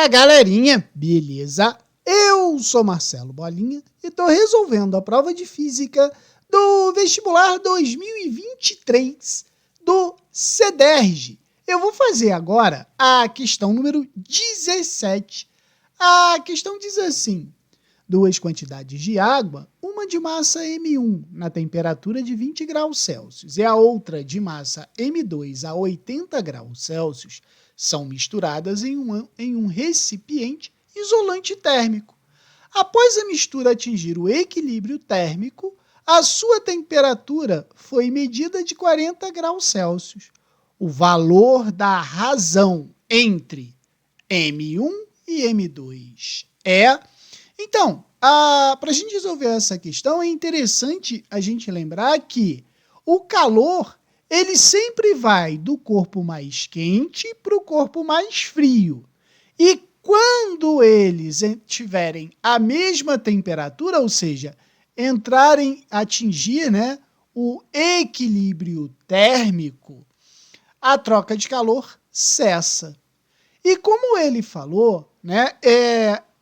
Fala, galerinha, beleza? Eu sou Marcelo Bolinha e estou resolvendo a prova de Física do Vestibular 2023 do CEDERJ. Eu vou fazer agora a questão número 17. A questão diz assim: duas quantidades de água, uma de massa M1 na temperatura de 20 graus Celsius e a outra de massa M2 a 80 graus Celsius, são misturadas em um recipiente isolante térmico. Após a mistura atingir o equilíbrio térmico, a sua temperatura foi medida de 40 graus Celsius. O valor da razão entre M1 e M2 é... Então, para a gente resolver essa questão, é interessante a gente lembrar que o calor ele sempre vai do corpo mais quente para o corpo mais frio. E quando eles tiverem a mesma temperatura, ou seja, atingir, o equilíbrio térmico, a troca de calor cessa. E como ele falou,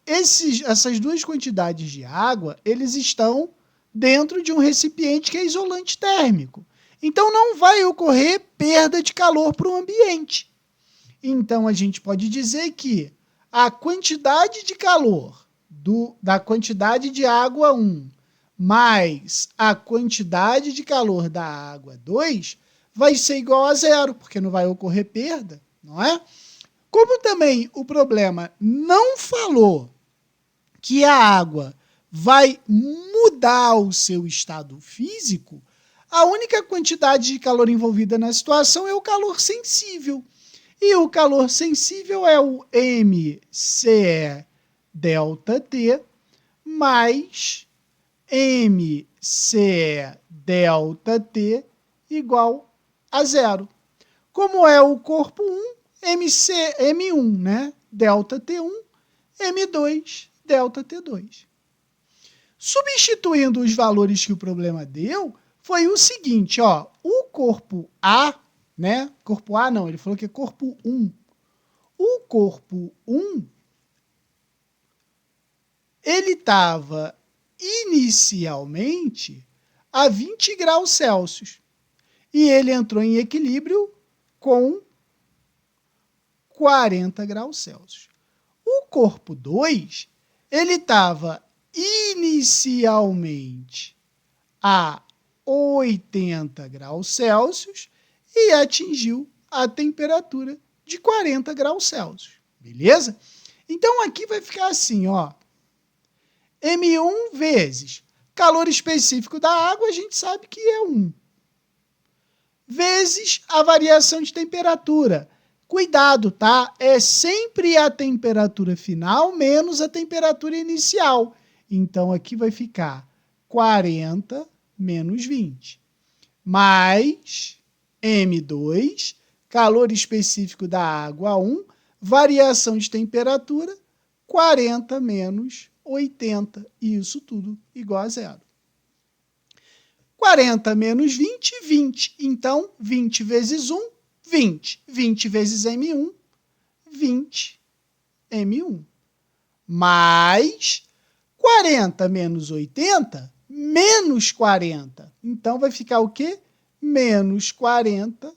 essas duas quantidades de água, eles estão dentro de um recipiente que é isolante térmico. Então, não vai ocorrer perda de calor para o ambiente. Então, a gente pode dizer que a quantidade de calor da quantidade de água 1 mais a quantidade de calor da água 2 vai ser igual a zero, porque não vai ocorrer perda, não é? Como também o problema não falou que a água vai mudar o seu estado físico, a única quantidade de calor envolvida na situação é o calor sensível. E o calor sensível é o MCE ΔT mais MCE ΔT igual a zero. Como é o corpo 1, M1, ΔT1, M2, ΔT2. Substituindo os valores que o problema deu, foi o seguinte, o corpo A, corpo A não, ele falou que é corpo 1. O corpo 1, ele estava inicialmente a 20 graus Celsius e ele entrou em equilíbrio com 40 graus Celsius. O corpo 2, ele estava inicialmente a 80 graus Celsius e atingiu a temperatura de 40 graus Celsius, beleza? Então, aqui vai ficar assim, M1 vezes calor específico da água, a gente sabe que é 1, vezes a variação de temperatura. Cuidado, tá? É sempre a temperatura final menos a temperatura inicial. Então, aqui vai ficar 40 menos 20, mais M2, calor específico da água 1, variação de temperatura, 40 menos 80, e isso tudo igual a zero. 40 menos 20, 20. Então, 20 vezes 1, 20. 20 vezes M1, 20 M1. Mais 40 menos 80, menos 40. Então, vai ficar o quê? Menos 40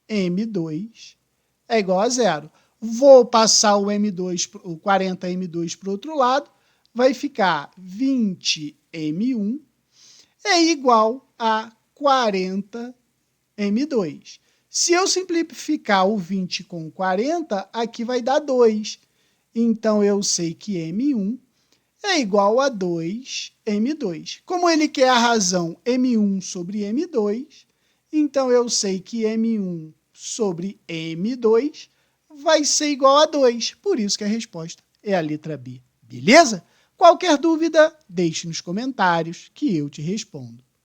M2 é igual a zero. Vou passar o 40 M2 para o outro lado, vai ficar 20 M1 é igual a 40 M2. Se eu simplificar o 20 com 40, aqui vai dar 2. Então, eu sei que M1 é igual a 2M2. Como ele quer a razão M1 sobre M2, então eu sei que M1 sobre M2 vai ser igual a 2. Por isso que a resposta é a letra B. Beleza? Qualquer dúvida, deixe nos comentários que eu te respondo.